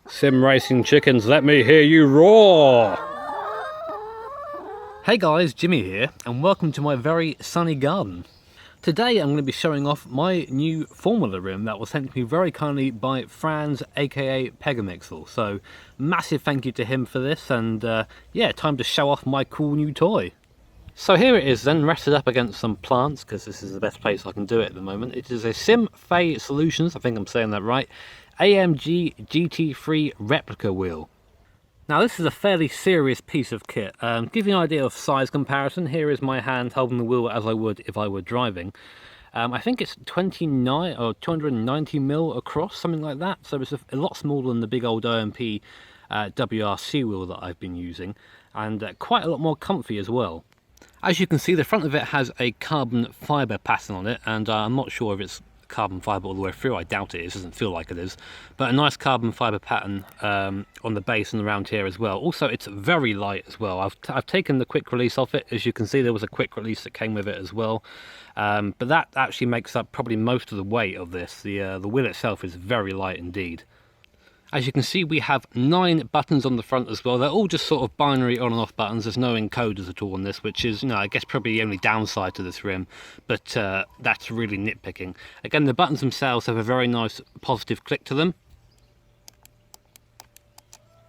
Sim racing chickens, let me hear you roar! Hey guys, Jimmy here, and welcome to my very sunny garden. Today I'm going to be showing off my new formula rim that was sent to me very kindly by Franz, aka Pegamixel. So massive thank you to him for this, and yeah, time to show off my cool new toy. So here it is then, rested up against some plants, because this is the best place I can do it at the moment. It is a SimFei Solutions, I think I'm saying that right, AMG GT3 replica wheel. Now this is a fairly serious piece of kit. To give you an idea of size comparison, here is my hand holding the wheel as I would if I were driving. I think it's 29 or 290 mil across, something like that. So it's a lot smaller than the big old OMP WRC wheel that I've been using, and quite a lot more comfy as well. As you can see, the front of it has a carbon fibre pattern on it, and I'm not sure if it's carbon fibre all the way through. I doubt it is, doesn't feel like it is, but a nice carbon fibre pattern on the base and around here as well. Also, it's very light as well. I've taken the quick release off it. As you can see, there was a quick release that came with it as well, but that actually makes up probably most of the weight of this. The wheel itself is very light indeed. As you can see, we have 9 buttons on the front as well. They're all just sort of binary on and off buttons. There's no encoders at all on this, which is, I guess probably the only downside to this rim, but that's really nitpicking. Again, the buttons themselves have a very nice positive click to them.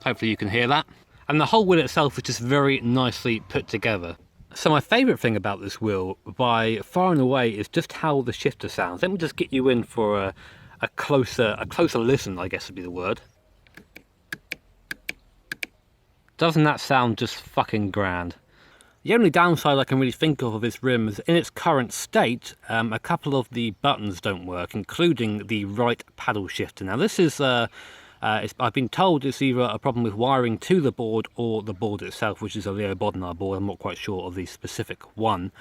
Hopefully you can hear that. And the whole wheel itself is just very nicely put together. So my favourite thing about this wheel, by far and away, is just how the shifter sounds. Let me just get you in for a closer listen, I guess would be the word. Doesn't that sound just fucking grand? The only downside I can really think of this rim is in its current state, a couple of the buttons don't work, including the right paddle shifter. Now this is, I've been told it's either a problem with wiring to the board or the board itself, which is a Leo Bodnar board. I'm not quite sure of the specific one.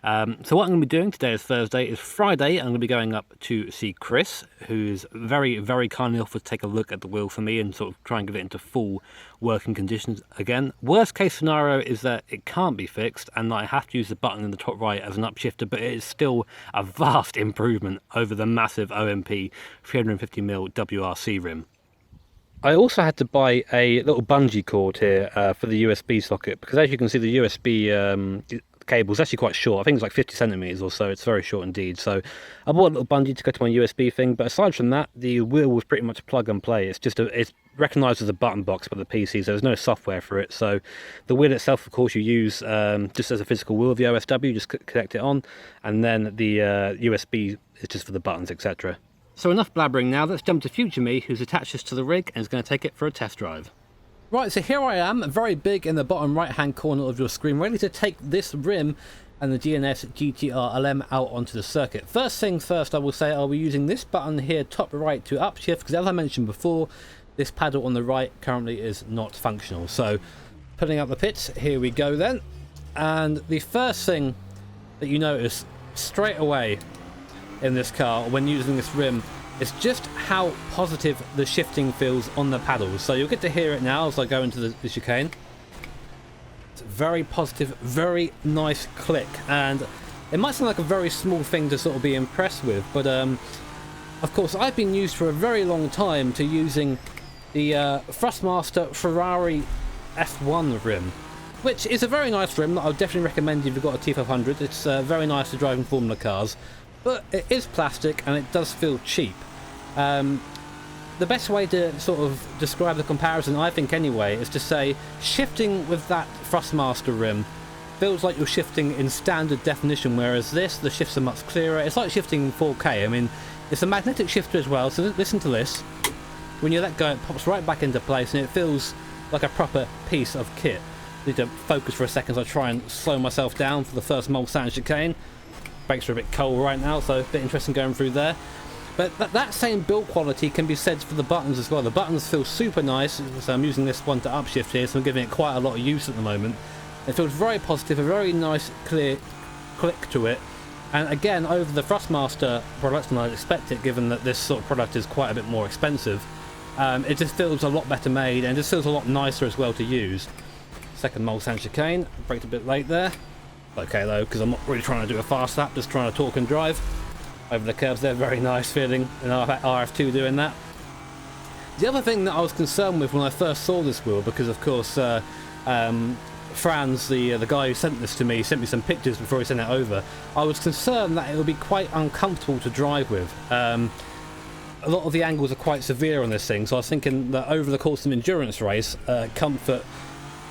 So what I'm going to be doing today is Thursday. Is Friday, I'm going to be going up to see Chris, who's very, very kindly offered to take a look at the wheel for me and sort of try and get it into full working conditions again. Worst case scenario is that it can't be fixed and that I have to use the button in the top right as an upshifter, but it is still a vast improvement over the massive OMP 350mm WRC rim. I also had to buy a little bungee cord here for the USB socket, because as you can see, the USB cable is actually quite short. I think it's like 50 centimeters or so. It's very short indeed. So I bought a little bungee to go to my USB thing, but aside from that, the wheel was pretty much plug and play. It's just it's recognized as a button box by the PC, so there's no software for it. So the wheel itself, of course, you use just as a physical wheel of the OSW, just connect it on, and then the USB is just for the buttons, etc. So enough blabbering now, let's jump to future me, who's attached this to the rig and is going to take it for a test drive. Right, so here I am, very big in the bottom right hand corner of your screen, ready to take this rim and the GNS GTR LM out onto the circuit. First things first, I will say I'll be using this button here, top right, to upshift, because as I mentioned before, this paddle on the right currently is not functional. So putting out the pits, here we go then. And the first thing that you notice straight away in this car when using this rim is just how positive the shifting feels on the paddles. So you'll get to hear it now as I go into the chicane. It's very positive, very nice click, and it might sound like a very small thing to sort of be impressed with, but of course I've been used for a very long time to using the Thrustmaster Ferrari F1 rim, which is a very nice rim that I would definitely recommend if you've got a T500. It's very nice to drive in Formula cars, but it is plastic and it does feel cheap. The best way to sort of describe the comparison, I think anyway, is to say shifting with that Thrustmaster rim feels like you're shifting in standard definition, whereas this, the shifts are much clearer. It's like shifting in 4K. I mean, it's a magnetic shifter as well, so listen to this. When you let go, it pops right back into place and it feels like a proper piece of kit. I need to focus for a second as I try and slow myself down for the first Mulsanne chicane. Brakes are a bit cold right now, so a bit interesting going through there. But that same build quality can be said for the buttons as well. The buttons feel super nice, so I'm using this one to upshift here, so I'm giving it quite a lot of use at the moment. It feels very positive, a very nice clear click to it. And again, over the Thrustmaster products, and I'd expect it given that this sort of product is quite a bit more expensive, it just feels a lot better made and just feels a lot nicer as well to use. Second Mulsanne chicane, braked a bit late there. Okay though, because I'm not really trying to do a fast lap, just trying to talk and drive. Over the curves there, very nice feeling, and RF2 doing that. The other thing that I was concerned with when I first saw this wheel, because of course Franz, the guy who sent this to me, sent me some pictures before he sent it over, I was concerned that it would be quite uncomfortable to drive with. A lot of the angles are quite severe on this thing, so I was thinking that over the course of an endurance race, comfort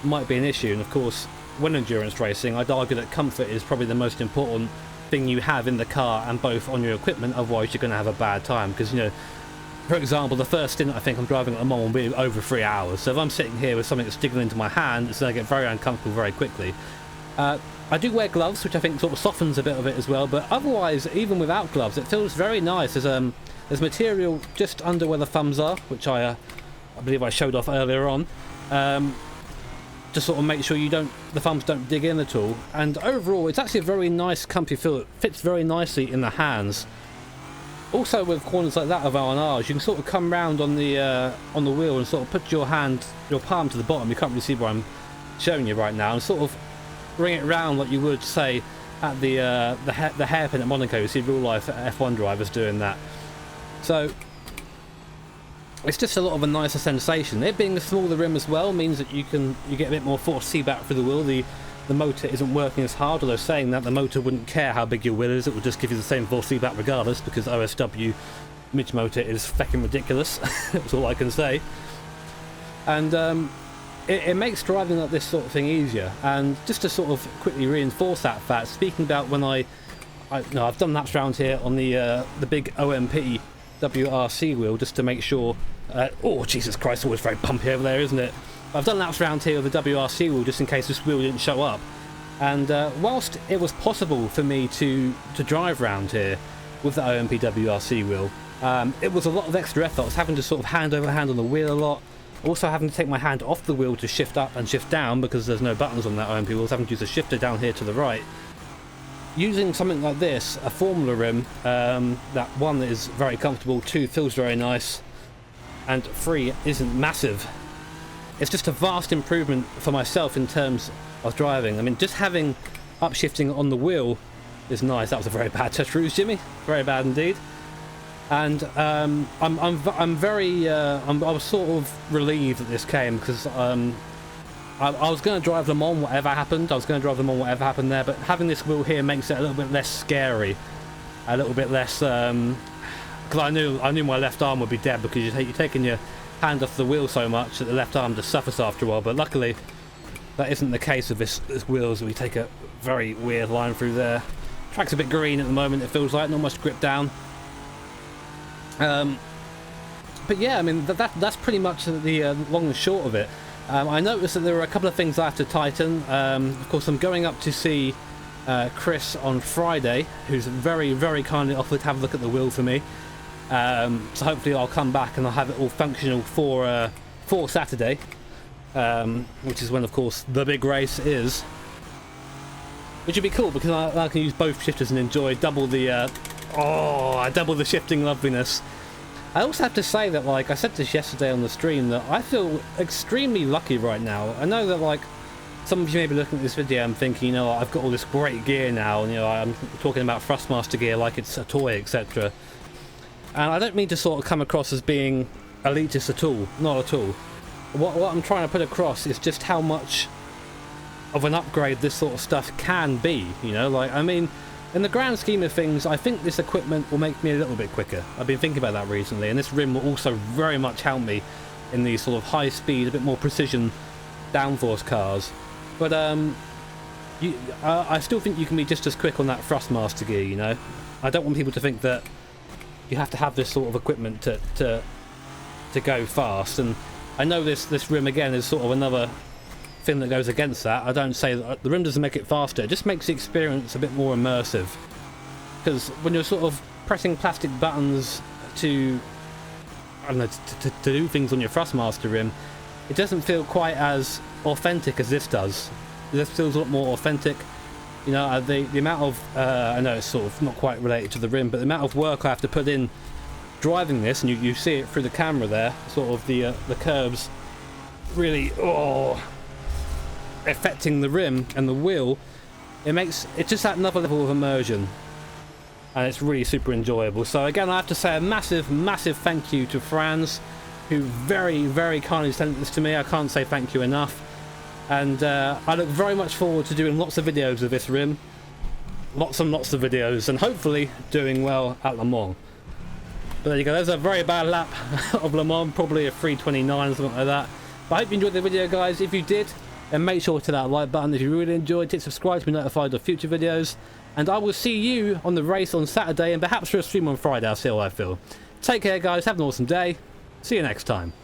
might be an issue. And of course, when endurance racing, I'd argue that comfort is probably the most important thing you have in the car and both on your equipment, otherwise you're going to have a bad time. Because, you know, for example, the first stint I think I'm driving at Le Mans will be over 3 hours, so if I'm sitting here with something that's sticking into my hand, it's going to get very uncomfortable very quickly. I do wear gloves, which I think sort of softens a bit of it as well, but otherwise, even without gloves, it feels very nice. There's material just under where the thumbs are, which I believe I showed off earlier on, to sort of make sure the thumbs don't dig in at all. And overall, it's actually a very nice, comfy feel. It fits very nicely in the hands. Also, with corners like that of R&Rs, you can sort of come round on the wheel and sort of put your palm to the bottom. You can't really see what I'm showing you right now, and sort of bring it round like you would, say, at the hairpin at Monaco. You see real life F1 drivers doing that. So it's just a lot of a nicer sensation. It being a smaller rim as well means that you get a bit more force feedback through the wheel. The motor isn't working as hard, although saying that, the motor wouldn't care how big your wheel is, it would just give you the same force feedback regardless, because OSW midge motor is fucking ridiculous. That's all I can say. And it makes driving like this sort of thing easier. And just to sort of quickly reinforce that fact, speaking about when I've done laps around here on the big OMP WRC wheel just to make sure. Oh Jesus Christ, always very bumpy over there, isn't it? I've done laps around here with the WRC wheel just in case this wheel didn't show up. And whilst it was possible for me to drive around here with the OMP WRC wheel, it was a lot of extra effort. I was having to sort of hand over hand on the wheel a lot. Also having to take my hand off the wheel to shift up and shift down because there's no buttons on that OMP wheel. I was having to use a shifter down here to the right. Using something like this, a Formula rim, that one is very comfortable, two feels very nice, and three isn't massive. It's just a vast improvement for myself in terms of driving. I mean, just having upshifting on the wheel is nice. That was a very bad touch ruse, Jimmy. Very bad indeed. And I was sort of relieved that this came, because I was going to drive Le Mans whatever happened. I was going to drive Le Mans whatever happened there, but having this wheel here makes it a little bit less scary, a little bit less. Because I knew my left arm would be dead, because you're taking your hand off the wheel so much that the left arm just suffers after a while. But luckily, that isn't the case with this wheel, as we take a very weird line through there. Track's a bit green at the moment, it feels like, not much grip down. But yeah, I mean, that's pretty much the long and short of it. I noticed that there were a couple of things I have to tighten. Of course, I'm going up to see Chris on Friday, who's very, very kindly offered to have a look at the wheel for me. So hopefully I'll come back and I'll have it all functional for Saturday, which is when, of course, the big race is. Which would be cool, because I can use both shifters and enjoy double the shifting loveliness. I also have to say that, like I said this yesterday on the stream, that I feel extremely lucky right now. I know that, like, some of you may be looking at this video and thinking, you know, I've got all this great gear now, and, you know, I'm talking about Thrustmaster gear like it's a toy, etc. And I don't mean to sort of come across as being elitist at all, not at all. What I'm trying to put across is just how much of an upgrade this sort of stuff can be, you know, like, I mean, in the grand scheme of things, I think this equipment will make me a little bit quicker. I've been thinking about that recently, and this rim will also very much help me in these sort of high speed, a bit more precision downforce cars. But I still think you can be just as quick on that Thrustmaster gear, you know. I don't want people to think that you have to have this sort of equipment to go fast, and I know this rim again is sort of another thing that goes against that. I don't say that the rim doesn't make it faster, it just makes the experience a bit more immersive, because when you're sort of pressing plastic buttons to, I don't know, to do things on your Thrustmaster rim, it doesn't feel quite as authentic as this does. This feels a lot more authentic. You know, the amount of, I know it's sort of not quite related to the rim, but the amount of work I have to put in driving this, and you see it through the camera there, sort of the curbs really, affecting the rim and the wheel. It's just that another level of immersion, and it's really super enjoyable. So again, I have to say a massive thank you to Franz who very kindly sent this to me. I can't say thank you enough. And I look very much forward to doing lots of videos of this rim. Lots and lots of videos, and hopefully doing well at Le Mans. But there you go, there's a very bad lap of Le Mans, probably a 3:29 or something like that. But I hope you enjoyed the video, guys. If you did, then make sure to hit that like button. If you really enjoyed it, subscribe to be notified of future videos. And I will see you on the race on Saturday, and perhaps for a stream on Friday. I'll see how I feel. Take care, guys. Have an awesome day. See you next time.